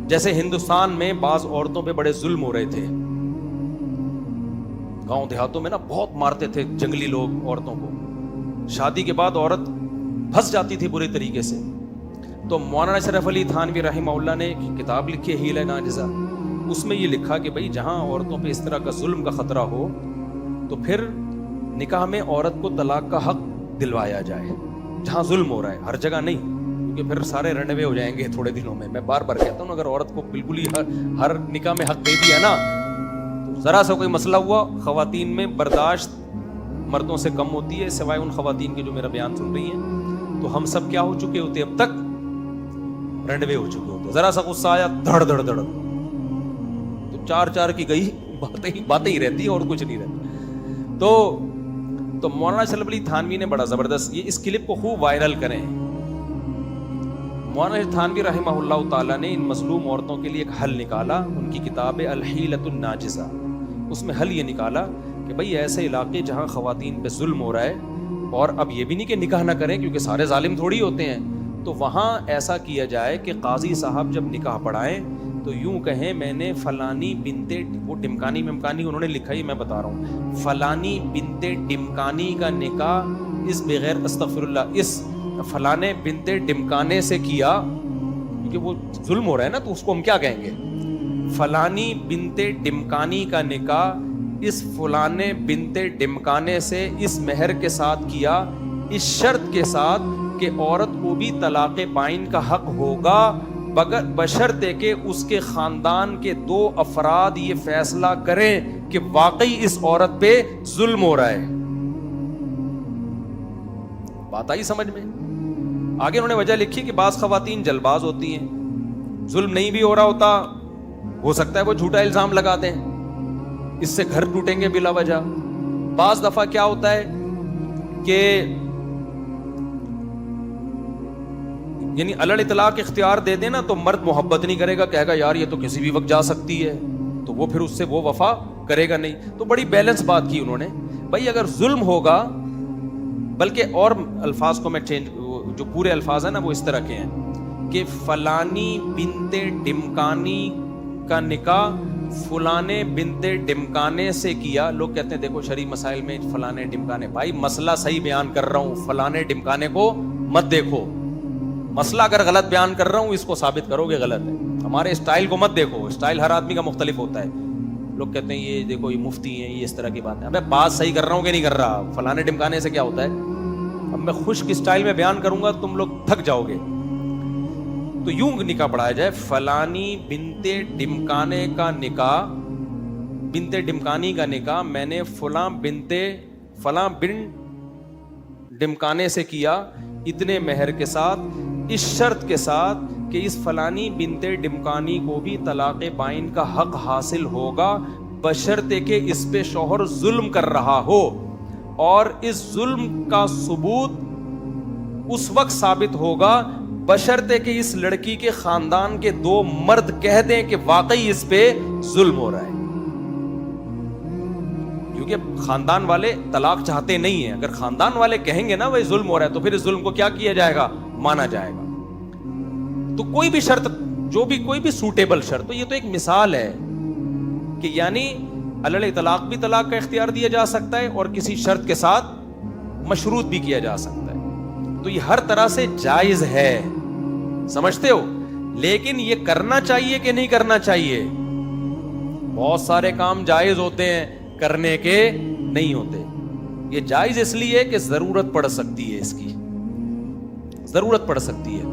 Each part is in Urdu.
جیسے ہندوستان میں بعض عورتوں پہ بڑے ظلم ہو رہے تھے، گاؤں دیہاتوں میں نا بہت مارتے تھے جنگلی لوگ عورتوں کو، شادی کے بعد عورت پھنس جاتی تھی برے طریقے سے. تو مولانا اشرف علی تھانوی رحمہ اللہ نے ایک کتاب لکھی ہے حیلہ ناجزہ، اس میں یہ لکھا کہ بھائی جہاں عورتوں پہ اس طرح کا ظلم کا خطرہ ہو تو پھر نکاح میں عورت کو طلاق کا حق دلوایا جائے. جہاں ظلم ہو رہا ہے، ہر جگہ نہیں، کیونکہ پھر سارے رنوے ہو جائیں گے تھوڑے دنوں میں. میں بار بار کہتا ہوں اگر عورت کو بالکل ہی ہر نکاح میں حق دے دیا نا، تو ذرا سا کوئی مسئلہ ہوا، خواتین میں برداشت مردوں سے کم ہوتی ہے، سوائے ان خواتین کے جو میرا بیان سن رہی ہیں. تو ہم سب کیا ہو چکے ہوتے اب تک؟ رنڈوے ہو چکے ہوتے. ذرا سا غصہ آیا دھڑ دھڑ دھڑ، تو چار کی گئی باتیں ہی رہتی ہیں اور کچھ نہیں رہتا. تو مولانا اشرف علی تھانوی نے بڑا زبردست، یہ اس کلپ کو خوب وائرل کریں. مولانا تھانوی رحمہ اللہ تعالیٰ نے ان مظلوم عورتوں کے لیے ایک حل نکالا. ان کی کتاب الحیلۃ الناجزہ، اس میں حل یہ نکالا کہ بھئی ایسے علاقے جہاں خواتین پہ ظلم ہو رہا ہے، اور اب یہ بھی نہیں کہ نکاح نہ کریں کیونکہ سارے ظالم تھوڑی ہوتے ہیں، تو وہاں ایسا کیا جائے کہ قاضی صاحب جب نکاح پڑھائیں تو یوں کہیں میں نے فلانی بنتے، وہ ڈمکانی ممکانی انہوں نے لکھا ہی میں بتا رہا ہوں، فلانی بنتے ڈمکانی کا نکاح اس بغیر استغفر اللہ اس فلانے بنتے ڈمکانے سے کیا، کیونکہ وہ ظلم ہو رہا ہے نا، تو اس کو ہم کیا کہیں گے؟ فلانی بنتے ڈمکانی کا نکاح اس فلانے بنتے ڈمکانے سے اس مہر کے ساتھ کیا، اس شرط کے ساتھ کہ عورت کو بھی طلاق بائن کا حق ہوگا بشرطے کہ اس کے خاندان کے 2 افراد یہ فیصلہ کریں کہ واقعی اس عورت پہ ظلم ہو رہا ہے. بات آئی سمجھ میں؟ آگے انہوں نے وجہ لکھی کہ بعض خواتین جلد باز ہوتی ہیں، ظلم نہیں بھی ہو رہا ہوتا، ہو سکتا ہے وہ جھوٹا الزام لگا دیں، اس سے گھر ٹوٹیں گے بلا وجہ. بعض دفعہ کیا ہوتا ہے کہ یعنی الڑ اطلاق اختیار دے دینا تو مرد محبت نہیں کرے گا، کہے گا یار یہ تو کسی بھی وقت جا سکتی ہے، تو وہ پھر اس سے وہ وفا کرے گا نہیں. تو بڑی بیلنس بات کی انہوں نے. بھائی اگر ظلم ہوگا، بلکہ اور الفاظ کو میں چینج، جو پورے الفاظ ہیں نا وہ اس طرح کے ہیں کہ فلانی بنتے ڈمکانی کا نکاح فلانے بنتے ڈمکانے سے کیا. لوگ کہتے ہیں دیکھو شرعی مسائل میں فلانے ڈمکانے، بھائی مسئلہ صحیح بیان کر رہا ہوں، فلانے ڈمکانے کو مت دیکھو. مسئلہ اگر غلط بیان کر رہا ہوں اس کو ثابت کرو گے غلط ہے. ہمارے اسٹائل کو مت دیکھو، اسٹائل ہر آدمی کا مختلف ہوتا ہے. لوگ کہتے ہیں یہ دیکھو یہ مفتی ہیں، یہ اس طرح کی بات ہے. ابے بات صحیح کر رہا ہوں کہ نہیں کر رہا؟ فلانے ڈمکانے سے کیا ہوتا ہے؟ اب میں خشک اسٹائل میں بیان کروں گا تم لوگ تھک جاؤ گے. تو یوں نکاح پڑھایا جائے، فلانی بنتے ڈمکانے کا نکاح، بنتے ڈمکانی کا نکاح میں نے فلاں بن ڈمکانے سے کیا اتنے مہر کے ساتھ، اس شرط کے ساتھ کہ اس فلانی بنتے ڈمکانی کو بھی طلاق بائن کا حق حاصل ہوگا بشرطے کہ اس پہ شوہر ظلم کر رہا ہو، اور اس ظلم کا ثبوت اس وقت ثابت ہوگا بشرطے کہ اس لڑکی کے خاندان کے 2 مرد کہہ دیں کہ واقعی اس پہ ظلم ہو رہا ہے. کیونکہ خاندان والے طلاق چاہتے نہیں ہیں. اگر خاندان والے کہیں گے نا وہ ظلم ہو رہا ہے تو پھر اس ظلم کو کیا کیا جائے گا؟ مانا جائے گا. تو کوئی بھی شرط، جو بھی کوئی بھی سوٹیبل شرط، تو یہ تو ایک مثال ہے کہ یعنی الڑ طلاق بھی طلاق کا اختیار دیا جا سکتا ہے اور کسی شرط کے ساتھ مشروط بھی کیا جا سکتا ہے. تو یہ ہر طرح سے جائز ہے، سمجھتے ہو؟ لیکن یہ کرنا چاہیے کہ نہیں کرنا چاہیے؟ بہت سارے کام جائز ہوتے ہیں، کرنے کے نہیں ہوتے. یہ جائز اس لیے کہ ضرورت پڑ سکتی ہے، اس کی ضرورت پڑ سکتی ہے.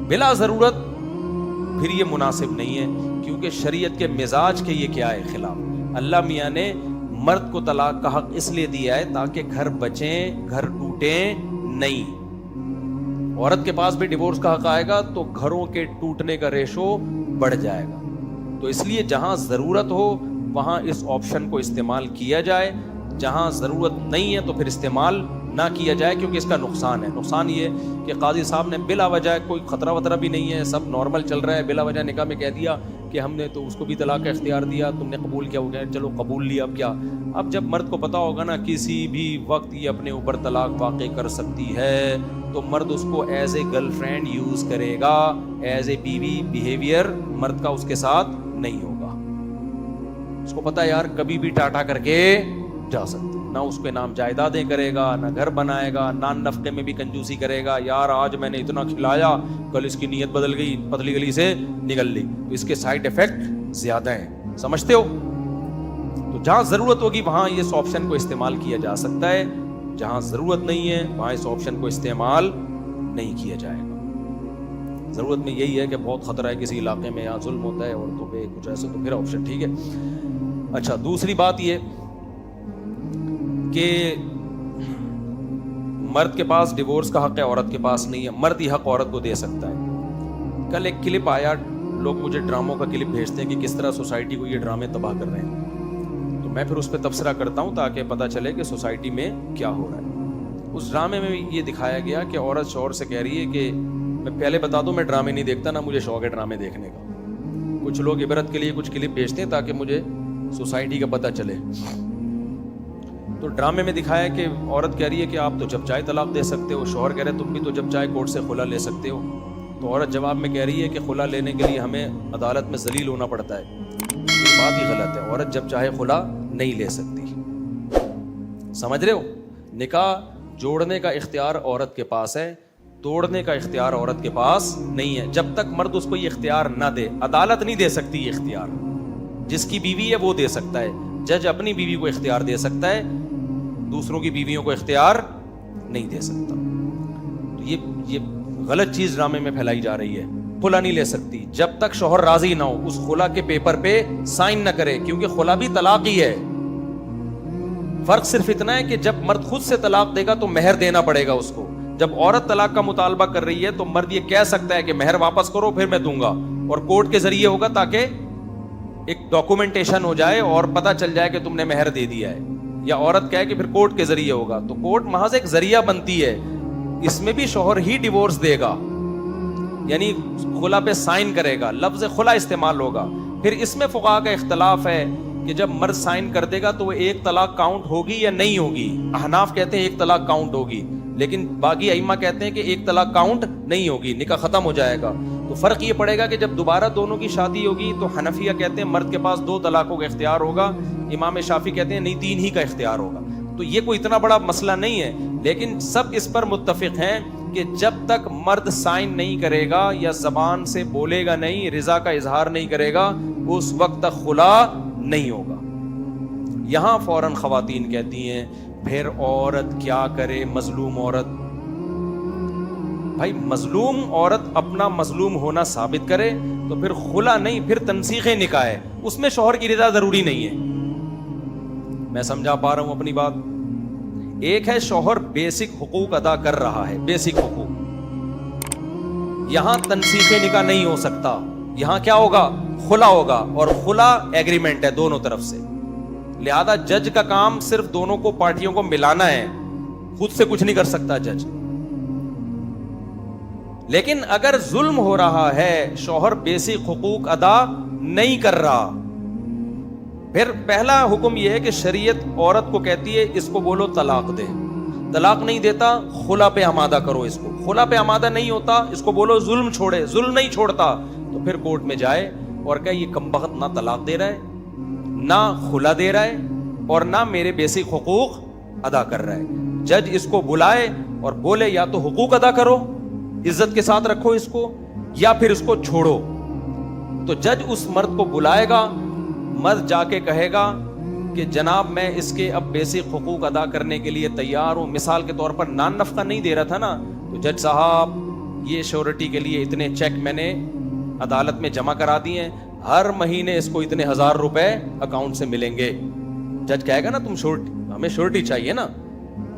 بلا ضرورت پھر یہ مناسب نہیں ہے، کیونکہ شریعت کے مزاج کے یہ کیا ہے؟ خلاف. اللہ میاں نے مرد کو طلاق کا حق اس لیے دیا ہے تاکہ گھر بچیں، گھر ٹوٹیں نہیں. عورت کے پاس بھی ڈیورس کا حق آئے گا تو گھروں کے ٹوٹنے کا ریشو بڑھ جائے گا. تو اس لیے جہاں ضرورت ہو وہاں اس آپشن کو استعمال کیا جائے، جہاں ضرورت نہیں ہے تو پھر استعمال نہ کیا جائے، کیونکہ اس کا نقصان ہے. نقصان یہ کہ قاضی صاحب نے بلا وجہ، کوئی خطرہ وطرہ بھی نہیں ہے، سب نارمل چل رہا ہے، بلا وجہ نکاح میں کہہ دیا کہ ہم نے تو اس کو بھی طلاق کا اختیار دیا, تم نے قبول کیا, ہو گیا چلو قبول لیا, اب کیا. اب جب مرد کو پتا ہوگا نا کسی بھی وقت یہ اپنے اوپر طلاق واقع کر سکتی ہے, تو مرد اس کو as a girl friend use کرے گا, ایز اے بیوی بیہیویئر مرد کا اس کے ساتھ نہیں ہوگا. اس کو پتا ہے یار کبھی بھی ٹاٹا کر کے جا سکتے, نہ اس کے نام جائیدادیں کرے گا, نہ گھر بنائے گا, نان نفقے میں بھی کنجوسی کرے گا. یار آج میں نے اتنا کھلایا, کل اس کی نیت بدل گئی, پتلی گلی سے نکل لی, تو اس کے سائیڈ ایفیکٹ زیادہ ہیں, سمجھتے ہو. تو جہاں ضرورت ہوگی وہاں اس آپشن کو استعمال کیا جا سکتا ہے, جہاں ضرورت نہیں ہے وہاں اس آپشن کو استعمال نہیں کیا جائے گا. ضرورت میں یہی ہے کہ بہت خطرہ ہے کسی علاقے میں یہاں ظلم ہوتا ہے عورتوں پہ کچھ ایسے, تو پھر آپشن ٹھیک ہے. اچھا, دوسری بات یہ کہ مرد کے پاس ڈیورس کا حق ہے, عورت کے پاس نہیں ہے. مرد ہی حق عورت کو دے سکتا ہے. کل ایک کلپ آیا, لوگ مجھے ڈراموں کا کلپ بھیجتے ہیں کہ کس طرح سوسائٹی کو یہ ڈرامے تباہ کر رہے ہیں, تو میں پھر اس پہ تبصرہ کرتا ہوں تاکہ پتہ چلے کہ سوسائٹی میں کیا ہو رہا ہے. اس ڈرامے میں یہ دکھایا گیا کہ عورت شوہر سے کہہ رہی ہے کہ میں پہلے بتا دوں میں ڈرامے نہیں دیکھتا, نہ مجھے شوق ہے ڈرامے دیکھنے کا. کچھ لوگ عبرت کے لیے کچھ کلپ بھیجتے ہیں تاکہ مجھے سوسائٹی کا پتہ چلے. تو ڈرامے میں دکھایا کہ عورت کہہ رہی ہے کہ آپ تو جب چاہے طلاق دے سکتے ہو, شوہر کہہ رہے تم بھی تو جب چاہے کورٹ سے خلا لے سکتے ہو. تو عورت جواب میں کہہ رہی ہے کہ خلا لینے کے لیے ہمیں عدالت میں ذلیل ہونا پڑتا ہے. یہ بات ہی غلط ہے, عورت جب چاہے خلا نہیں لے سکتی. سمجھ رہے ہو, نکاح جوڑنے کا اختیار عورت کے پاس ہے, توڑنے کا اختیار عورت کے پاس نہیں ہے. جب تک مرد اس کو یہ اختیار نہ دے, عدالت نہیں دے سکتی یہ اختیار. جس کی بیوی ہے وہ دے سکتا ہے, جج اپنی بیوی کو اختیار دے سکتا ہے, دوسروں کی بیویوں کو اختیار نہیں دے سکتا. تو یہ غلط چیز ڈرامے میں پھیلائی جا رہی ہے. خلا نہیں لے سکتی جب تک شوہر راضی نہ ہو, اس خلا کے پیپر پہ سائن نہ کرے, کیونکہ خلا بھی طلاق ہی ہے. فرق صرف اتنا ہے کہ جب مرد خود سے طلاق دے گا تو مہر دینا پڑے گا اس کو. جب عورت طلاق کا مطالبہ کر رہی ہے تو مرد یہ کہہ سکتا ہے کہ مہر واپس کرو پھر میں دوں گا, اور کورٹ کے ذریعے ہوگا تاکہ ایک ڈاکومنٹیشن ہو جائے اور پتہ چل جائے کہ تم نے مہر دے دیا ہے. یا عورت کہے کہ پھر کورٹ کے ذریعے ہوگا, تو کورٹ محض ایک ذریعہ بنتی ہے. اس میں بھی شوہر ہی ڈیورس دے گا, یعنی خلا پہ سائن کرے گا, لفظ خلا استعمال ہوگا. پھر اس میں فقہا کا اختلاف ہے کہ جب مرد سائن کر دے گا تو وہ ایک طلاق کاؤنٹ ہوگی یا نہیں ہوگی. احناف کہتے ہیں ایک طلاق کاؤنٹ ہوگی, لیکن باقی ائمہ کہتے ہیں کہ ایک طلاق کاؤنٹ نہیں ہوگی, نکاح ختم ہو جائے گا. تو فرق یہ پڑے گا کہ جب دوبارہ دونوں کی شادی ہوگی تو حنفیہ کہتے ہیں مرد کے پاس 2 طلاقوں کا اختیار ہوگا, امام شافعی کہتے ہیں نہیں 3 ہی کا اختیار ہوگا. تو یہ کوئی اتنا بڑا مسئلہ نہیں ہے, لیکن سب اس پر متفق ہیں کہ جب تک مرد سائن نہیں کرے گا یا زبان سے بولے گا نہیں, رضا کا اظہار نہیں کرے گا, اس وقت تک خلا نہیں ہوگا. یہاں فوراً خواتین کہتی ہیں پھر عورت کیا کرے, مظلوم عورت. بھائی مظلوم عورت اپنا مظلوم ہونا ثابت کرے تو پھر خلا نہیں, پھر تنسیخ نکاح ہے, اس میں شوہر کی رضا ضروری نہیں ہے. میں سمجھا پا رہا ہوں اپنی بات. ایک ہے شوہر بیسک حقوق ادا کر رہا ہے, بیسک حقوق, یہاں تنسیخ نکاح نہیں ہو سکتا. یہاں کیا ہوگا, خلا ہوگا, اور خلا ایگریمنٹ ہے دونوں طرف سے. لہذا جج کا کام صرف دونوں کو پارٹیوں کو ملانا ہے, خود سے کچھ نہیں کر سکتا جج. لیکن اگر ظلم ہو رہا ہے, شوہر بیسک حقوق ادا نہیں کر رہا, پھر پہلا حکم یہ ہے کہ شریعت عورت کو کہتی ہے اس کو بولو طلاق دے. طلاق نہیں دیتا خلا پہ آمادہ کرو اس کو. خلا پہ آمادہ نہیں ہوتا اس کو بولو ظلم چھوڑے, ظلم نہیں چھوڑتا تو پھر کورٹ میں جائے اور کہے یہ کمبخت نہ طلاق دے رہا ہے, نہ خلا دے رہا ہے, اور نہ میرے بیسک حقوق ادا کر رہا ہے. جج اس کو بلائے اور بولے یا تو حقوق ادا کرو, عزت کے ساتھ رکھو اس کو, یا پھر اس کو چھوڑو. تو جج اس مرد کو بلائے گا, مرد جا کے کہے گا کہ جناب میں اس کے اب بیسک حقوق ادا کرنے کے لیے تیار ہوں. مثال کے طور پر نان نفقہ نہیں دے رہا تھا نا, تو جج صاحب یہ شیورٹی کے لیے اتنے چیک میں نے عدالت میں جمع کرا دیے ہیں, ہر مہینے اس کو اتنے 1000 روپے اکاؤنٹ سے ملیں گے. جج کہے گا نا تم شورٹی, ہمیں شورٹی چاہیے نا.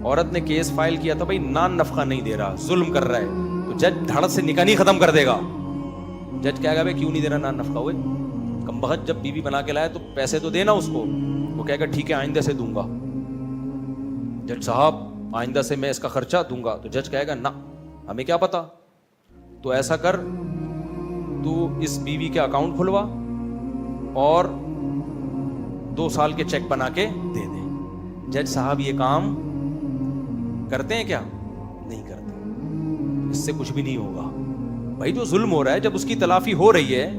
عورت نے کیس فائل کیا تھا, بھائی نان نفقہ نہیں دے رہا, ظلم کر رہا ہے, تو جج دھڑ سے نکاح نہیں ختم کر دے گا. جج کہے گا بھائی کیوں نہیں دے رہا نان نفقہ, ہوئے کم بخت جب بیوی بنا کے لائے تو پیسے تو دینا اس کو. وہ کہے گا ٹھیک ہے آئندہ سے دوں گا. جج صاحب آئندہ سے میں اس کا خرچہ دوں گا. تو جج کہے گا نہ, ہمیں کیا پتا, تو ایسا کر تو اس بیوی کے اکاؤنٹ کھلوا اور 2 سال کے چیک بنا کے دے دیں. جج صاحب یہ کام کرتے ہیں کیا؟ نہیں کرتے. اس سے کچھ بھی نہیں ہوگا بھائی. جو ظلم ہو رہا ہے جب اس کی تلافی ہو رہی ہے.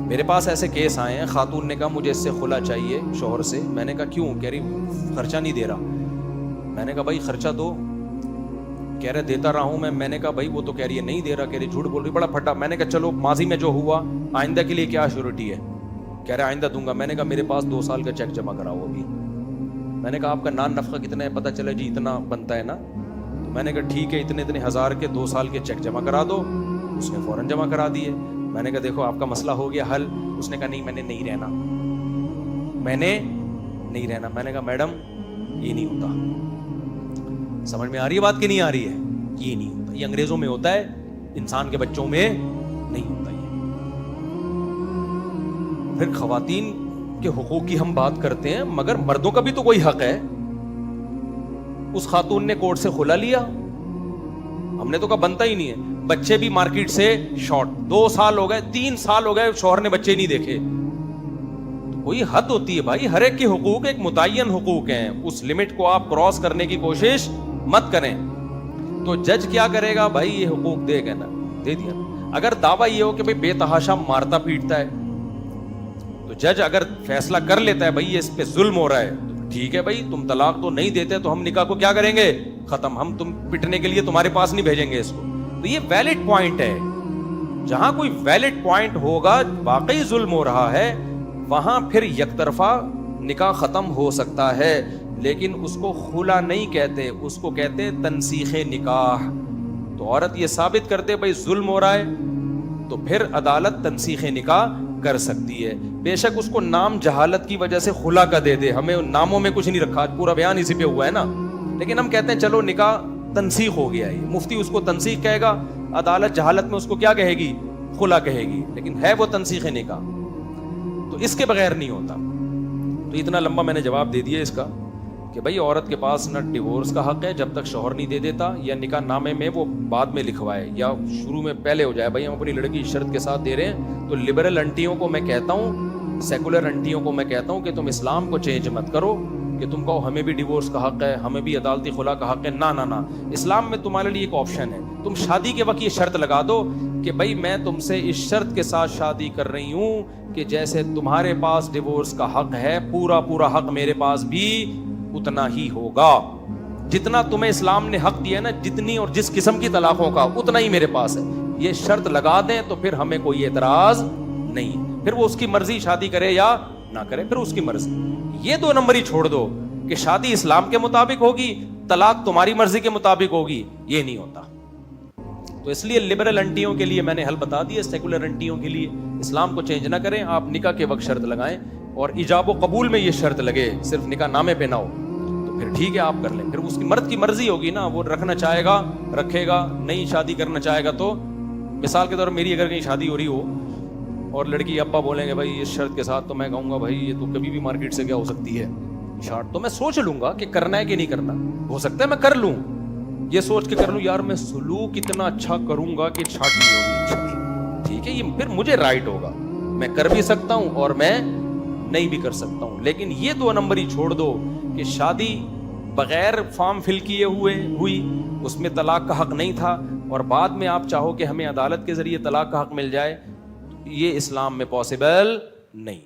میرے پاس ایسے کیس آئے ہیں, خاتون نے کہا مجھے اس سے خلا چاہیے شوہر سے. میں نے کہا کیوں؟ کہہ رہی خرچہ نہیں دے رہا. میں نے کہا بھائی خرچہ دو. کہہ رہے دیتا رہا ہوں میں نے کہا بھائی وہ تو کہہ رہی ہے نہیں دے رہا, کہہ رہی جھوٹ بول رہی, بڑا پھٹا. میں نے کہا چلو ماضی میں جو ہوا آئندہ کے لیے کیا شیورٹی ہے؟ کہہ رہے آئندہ دوں گا. میں نے کہا میرے پاس 2 سال کا چیک جمع کراؤ ابھی. میں نے کہا آپ کا نان نفقہ کتنا ہے؟ پتہ چلا جی اتنا بنتا ہے نا. تو میں نے کہا ٹھیک ہے اتنے ہزار کے 2 سال کے چیک جمع کرا دو. اس نے فوراً جمع کرا دیے. میں نے کہا دیکھو آپ کا مسئلہ ہو گیا حل. اس نے کہا نہیں میں نے نہیں رہنا, میں نے نہیں رہنا. میں نے کہا میڈم یہ نہیں ہوتا. سمجھ میں آ رہی ہے بات کہ نہیں آ رہی ہے؟ یہ نہیں ہوتا. یہ انگریزوں میں ہوتا ہے, انسان کے بچوں میں نہیں ہوتا. یہ پھر خواتین کے حقوق کی ہم بات کرتے ہیں, مگر مردوں کا بھی تو کوئی حق ہے. اس خاتون نے کورٹ سے خلا لیا, ہم نے تو کہا بنتا ہی نہیں ہے. بچے بھی مارکیٹ سے شارٹ, 2 سال ہو گئے 3 سال ہو گئے شوہر نے بچے نہیں دیکھے. تو کوئی حد ہوتی ہے بھائی. ہر ایک کے حقوق ایک متعین حقوق ہیں, اس لمٹ کو آپ کراس کرنے کی کوشش مت کریں. تو جج کیا کرے گا بھائی؟ یہ حقوق دے گا نا, دے دیا. اگر دعویٰ یہ ہو کہ بھائی بے تحاشا مارتا پیٹتا ہے, تو جج اگر فیصلہ کر لیتا ہے بھائی اس پہ ظلم ہو رہا ہے, تو ٹھیک ہے بھائی تم طلاق تو نہیں دیتے تو ہم نکاح کو کیا کریں گے؟ ختم. ہم تم پٹنے کے لیے تمہارے پاس نہیں بھیجیں گے اس کو. تو یہ ویلڈ پوائنٹ ہے. جہاں کوئی ویلڈ پوائنٹ ہوگا, واقعی ظلم ہو رہا ہے, وہاں پھر یک طرفہ نکاح ختم ہو سکتا ہے. لیکن اس کو خلا نہیں کہتے, اس کو کہتے تنسیخ نکاح. تو عورت یہ ثابت کرتے بھائی ظلم ہو رہا ہے, تو پھر عدالت تنسیخ نکاح کر سکتی ہے. بے شک اس کو نام جہالت کی وجہ سے خلا کا دے دے, ہمیں ناموں میں کچھ نہیں رکھا, پورا بیان اسی پہ ہوا ہے نا. لیکن ہم کہتے ہیں چلو نکاح تنسیخ ہو گیا ہے. مفتی اس کو تنسیخ کہے گا, عدالت جہالت میں اس کو کیا کہے گی؟ خلا کہے گی. لیکن ہے وہ تنسیخ نکاح, تو اس کے بغیر نہیں ہوتا. تو اتنا لمبا میں نے جواب دے دیا اس کا کہ بھائی عورت کے پاس نہ ڈیورس کا حق ہے جب تک شوہر نہیں دے دیتا, یا نکاح نامے میں وہ بعد میں لکھوائے, یا شروع میں پہلے ہو جائے بھائی ہم اپنی لڑکی شرط کے ساتھ دے رہے ہیں. تو لبرل انٹیوں کو میں کہتا ہوں, سیکولر انٹیوں کو میں کہتا ہوں کہ تم اسلام کو چینج مت کرو کہ تم کہو ہمیں بھی ڈیورس کا حق ہے, ہمیں بھی عدالتی خلا کا حق ہے. نہ, اسلام میں تمہارے لیے ایک آپشن ہے. تم شادی کے وقت یہ شرط لگا دو کہ بھائی میں تم سے اس شرط کے ساتھ شادی کر رہی ہوں کہ جیسے تمہارے پاس ڈیورس کا حق ہے, پورا حق میرے پاس بھی اتنا ہی ہوگا. جتنا تمہیں اسلام نے حق دیا ہے نا, جتنی اور جس قسم کی طلاقوں کا, اتنا ہی میرے پاس ہے. یہ شرط لگا دیں تو پھر ہمیں کوئی اعتراض نہیں. پھر وہ اس کی مرضی شادی کرے یا نہ کرے, پھر اس کی مرضی. یہ 2 نمبر ہی چھوڑ دو کہ شادی اسلام کے مطابق ہوگی, طلاق تمہاری مرضی کے مطابق ہوگی, یہ نہیں ہوتا. تو اس لیے لبرل انٹیوں کے لیے میں نے حل بتا دیا, سیکولر انٹیوں کے لیے اسلام کو چینج نہ کریں. آپ نکاح کے وقت شرط لگائیں, اور ایجاب و قبول میں یہ شرط لگے, صرف نکاح نامے پہ نہ ہو, تو پھر ٹھیک ہے آپ کر لیں. پھر اس کی مرد کی مرضی ہوگی نا, وہ رکھنا چاہے گا رکھے گا, نہیں شادی کرنا چاہے گا تو. مثال کے طور پر میری اگر کہیں شادی ہو رہی ہو اور لڑکی ابا بولیں گے بھائی اس شرط کے ساتھ, تو میں کہوں گا بھائی یہ تو کبھی بھی مارکیٹ سے کیا ہو سکتی ہے شارٹ. تو میں سوچ لوں گا کہ کرنا ہے کہ نہیں کرنا. ہو سکتا ہے میں کر لوں, یہ سوچ کے کر لوں یار میں سلوک اتنا اچھا کروں گا کہ چھاٹ نہیں ہوگی, ٹھیک ہے, یہ پھر مجھے رائٹ ہوگا. میں کر بھی سکتا ہوں اور میں نہیں بھی کر سکتا ہوں. لیکن یہ 2 نمبر ہی چھوڑ دو کہ شادی بغیر فارم فل کیے ہوئی, اس میں طلاق کا حق نہیں تھا, اور بعد میں آپ چاہو کہ ہمیں عدالت کے ذریعے طلاق کا حق مل جائے, یہ اسلام میں پاسبل نہیں.